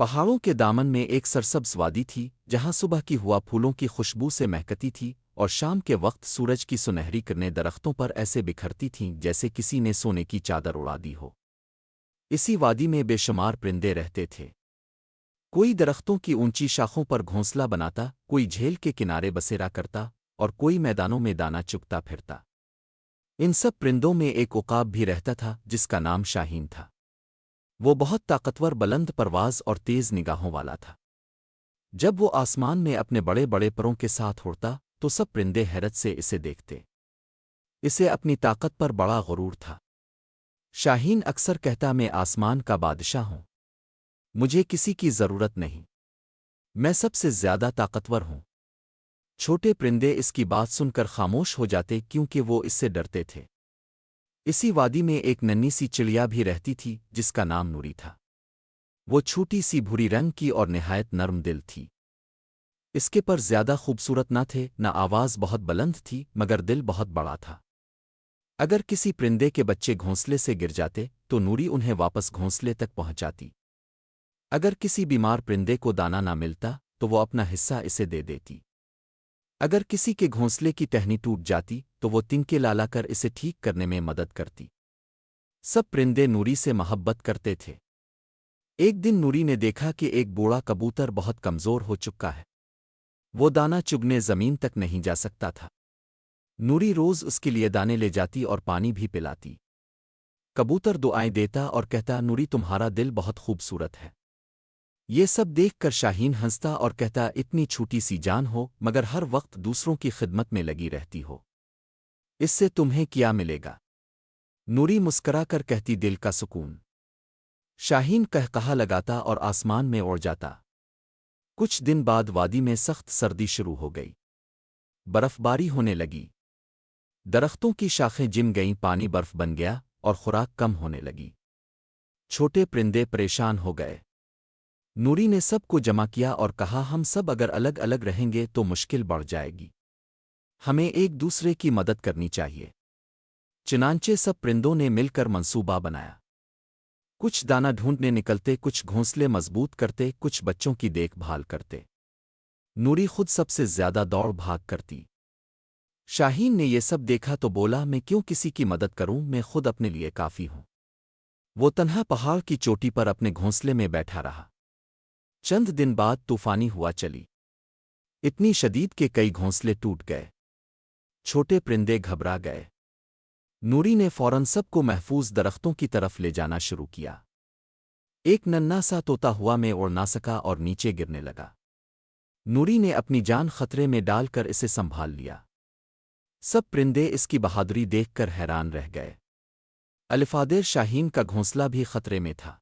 پہاڑوں کے دامن میں ایک سرسبز وادی تھی جہاں صبح کی ہوا پھولوں کی خوشبو سے مہکتی تھی اور شام کے وقت سورج کی سنہری کرنیں درختوں پر ایسے بکھرتی تھیں جیسے کسی نے سونے کی چادر اڑا دی ہو۔ اسی وادی میں بے شمار پرندے رہتے تھے۔ کوئی درختوں کی اونچی شاخوں پر گھونسلہ بناتا، کوئی جھیل کے کنارے بسیرا کرتا اور کوئی میدانوں میں دانہ چگتا پھرتا۔ ان سب پرندوں میں ایک عقاب بھی رہتا تھا جس کا نام شاہین تھا۔ وہ بہت طاقتور، بلند پرواز اور تیز نگاہوں والا تھا۔ جب وہ آسمان میں اپنے بڑے بڑے پروں کے ساتھ اڑتا تو سب پرندے حیرت سے اسے دیکھتے۔ اسے اپنی طاقت پر بڑا غرور تھا۔ شاہین اکثر کہتا، میں آسمان کا بادشاہ ہوں، مجھے کسی کی ضرورت نہیں، میں سب سے زیادہ طاقتور ہوں۔ چھوٹے پرندے اس کی بات سن کر خاموش ہو جاتے کیونکہ وہ اس سے ڈرتے تھے۔ اسی وادی میں ایک ننھی سی چڑیا بھی رہتی تھی جس کا نام نوری تھا۔ وہ چھوٹی سی بھوری رنگ کی اور نہایت نرم دل تھی۔ اس کے پر زیادہ خوبصورت نہ تھے، نہ آواز بہت بلند تھی، مگر دل بہت بڑا تھا۔ اگر کسی پرندے کے بچے گھونسلے سے گر جاتے تو نوری انہیں واپس گھونسلے تک پہنچاتی۔ اگر کسی بیمار پرندے کو دانہ نہ ملتا تو وہ اپنا حصہ اسے دے دیتی۔ اگر کسی کے گھونسلے کی ٹہنی ٹوٹ جاتی تو وہ تنکے لالا کر اسے ٹھیک کرنے میں مدد کرتی۔ سب پرندے نوری سے محبت کرتے تھے۔ ایک دن نوری نے دیکھا کہ ایک بوڑھا کبوتر بہت کمزور ہو چکا ہے۔ وہ دانہ چگنے زمین تک نہیں جا سکتا تھا۔ نوری روز اس کے لیے دانے لے جاتی اور پانی بھی پلاتی۔ کبوتر دعائیں دیتا اور کہتا، نوری تمہارا دل بہت خوبصورت ہے۔ یہ سب دیکھ کر شاہین ہنستا اور کہتا، اتنی چھوٹی سی جان ہو مگر ہر وقت دوسروں کی خدمت میں لگی رہتی ہو، اس سے تمہیں کیا ملے گا؟ نوری مسکرا کر کہتی، دل کا سکون۔ شاہین قہقہا لگاتا اور آسمان میں اڑ جاتا۔ کچھ دن بعد وادی میں سخت سردی شروع ہو گئی۔ برف باری ہونے لگی، درختوں کی شاخیں جم گئیں، پانی برف بن گیا اور خوراک کم ہونے لگی۔ چھوٹے پرندے پریشان ہو گئے۔ نوری نے سب کو جمع کیا اور کہا، ہم سب اگر الگ الگ رہیں گے تو مشکل بڑھ جائے گی، ہمیں ایک دوسرے کی مدد کرنی چاہیے۔ چنانچہ سب پرندوں نے مل کر منصوبہ بنایا۔ کچھ دانہ ڈھونڈنے نکلتے، کچھ گھونسلے مضبوط کرتے، کچھ بچوں کی دیکھ بھال کرتے۔ نوری خود سب سے زیادہ دوڑ بھاگ کرتی۔ شاہین نے یہ سب دیکھا تو بولا، میں کیوں کسی کی مدد کروں، میں خود اپنے لیے کافی ہوں۔ وہ تنہا پہاڑ کی چوٹی پر اپنے گھونسلے میں بیٹھا رہا۔ چند دن بعد طوفانی ہوا چلی، اتنی شدید کہ کئی گھونسلے ٹوٹ گئے۔ چھوٹے پرندے گھبرا گئے۔ نوری نے فوراً سب کو محفوظ درختوں کی طرف لے جانا شروع کیا۔ ایک ننھا سا طوطا ہوا میں اڑ نہ سکا اور نیچے گرنے لگا۔ نوری نے اپنی جان خطرے میں ڈال کر اسے سنبھال لیا۔ سب پرندے اس کی بہادری دیکھ کر حیران رہ گئے۔ الفادر شاہین کا گھونسلہ بھی خطرے میں تھا۔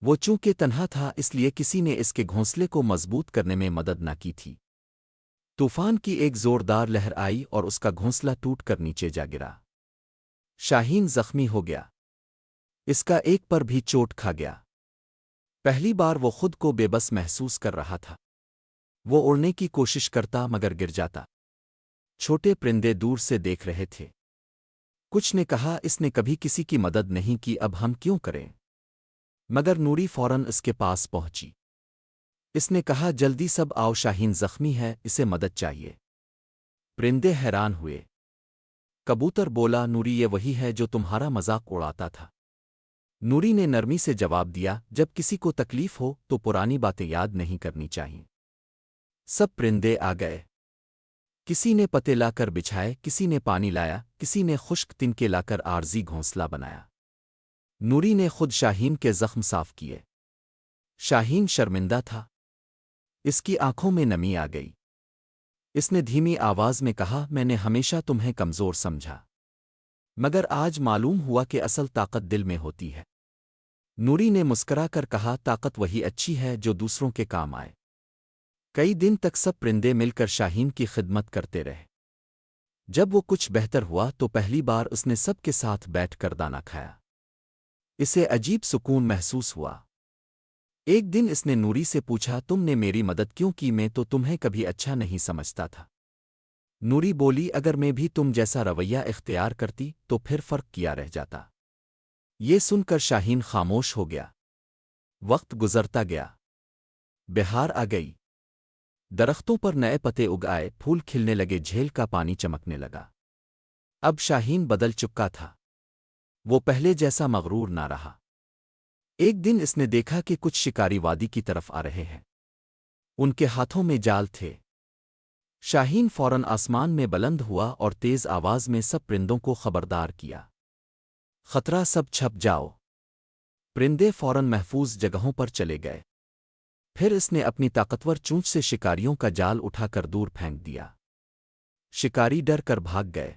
وہ چونکہ تنہا تھا اس لیے کسی نے اس کے گھونسلے کو مضبوط کرنے میں مدد نہ کی تھی۔ طوفان کی ایک زوردار لہر آئی اور اس کا گھونسلہ ٹوٹ کر نیچے جا گرا۔ شاہین زخمی ہو گیا، اس کا ایک پر بھی چوٹ کھا گیا۔ پہلی بار وہ خود کو بے بس محسوس کر رہا تھا۔ وہ اڑنے کی کوشش کرتا مگر گر جاتا۔ چھوٹے پرندے دور سے دیکھ رہے تھے۔ کچھ نے کہا، اس نے کبھی کسی کی مدد نہیں کی، اب ہم کیوں کریں؟ مگر نوری فوراً اس کے پاس پہنچی۔ اس نے کہا، جلدی سب آؤ، شاہین زخمی ہے، اسے مدد چاہیے۔ پرندے حیران ہوئے۔ کبوتر بولا، نوری یہ وہی ہے جو تمہارا مذاق اڑاتا تھا۔ نوری نے نرمی سے جواب دیا، جب کسی کو تکلیف ہو تو پرانی باتیں یاد نہیں کرنی چاہیے۔ سب پرندے آ گئے۔ کسی نے پتے لا کر بچھائے، کسی نے پانی لایا، کسی نے خشک تنکے لا کر عارضی گھونسلہ بنایا۔ نوری نے خود شاہین کے زخم صاف کیے۔ شاہین شرمندہ تھا، اس کی آنکھوں میں نمی آ گئی۔ اس نے دھیمی آواز میں کہا، میں نے ہمیشہ تمہیں کمزور سمجھا، مگر آج معلوم ہوا کہ اصل طاقت دل میں ہوتی ہے۔ نوری نے مسکرا کر کہا، طاقت وہی اچھی ہے جو دوسروں کے کام آئے۔ کئی دن تک سب پرندے مل کر شاہین کی خدمت کرتے رہے۔ جب وہ کچھ بہتر ہوا تو پہلی بار اس نے سب کے ساتھ بیٹھ کر دانہ کھایا۔ اسے عجیب سکون محسوس ہوا۔ ایک دن اس نے نوری سے پوچھا، تم نے میری مدد کیوں کی؟ میں تو تمہیں کبھی اچھا نہیں سمجھتا تھا۔ نوری بولی، اگر میں بھی تم جیسا رویہ اختیار کرتی تو پھر فرق کیا رہ جاتا۔ یہ سن کر شاہین خاموش ہو گیا۔ وقت گزرتا گیا۔ بہار آ گئی، درختوں پر نئے پتے اگ آئے، پھول کھلنے لگے، جھیل کا پانی چمکنے لگا۔ اب شاہین بدل چکا تھا، وہ پہلے جیسا مغرور نہ رہا۔ ایک دن اس نے دیکھا کہ کچھ شکاری وادی کی طرف آ رہے ہیں، ان کے ہاتھوں میں جال تھے۔ شاہین فوراً آسمان میں بلند ہوا اور تیز آواز میں سب پرندوں کو خبردار کیا، خطرہ، سب چھپ جاؤ۔ پرندے فوراً محفوظ جگہوں پر چلے گئے۔ پھر اس نے اپنی طاقتور چونچ سے شکاریوں کا جال اٹھا کر دور پھینک دیا۔ شکاری ڈر کر بھاگ گئے،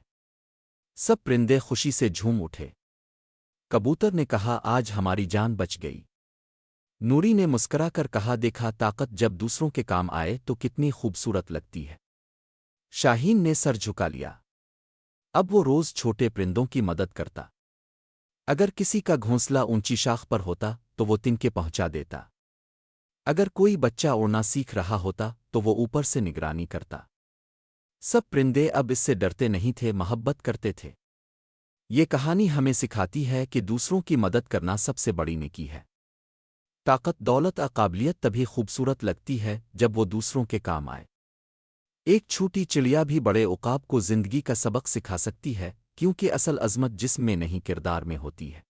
سب پرندے خوشی سے جھوم اٹھے۔ کبوتر نے کہا، آج ہماری جان بچ گئی۔ نوری نے مسکرا کر کہا، دیکھا طاقت جب دوسروں کے کام آئے تو کتنی خوبصورت لگتی ہے۔ شاہین نے سر جھکا لیا، اب وہ روز چھوٹے پرندوں کی مدد کرتا۔ اگر کسی کا گھونسلہ اونچی شاخ پر ہوتا تو وہ تنکے پہنچا دیتا، اگر کوئی بچہ اڑنا سیکھ رہا ہوتا تو وہ اوپر سے نگرانی کرتا۔ سب پرندے اب اس سے ڈرتے نہیں تھے، محبت کرتے تھے۔ یہ کہانی ہمیں سکھاتی ہے کہ دوسروں کی مدد کرنا سب سے بڑی نیکی ہے۔ طاقت، دولت اور قابلیت تبھی خوبصورت لگتی ہے جب وہ دوسروں کے کام آئے۔ ایک چھوٹی چڑیا بھی بڑے عقاب کو زندگی کا سبق سکھا سکتی ہے، کیونکہ اصل عظمت جسم میں نہیں، کردار میں ہوتی ہے۔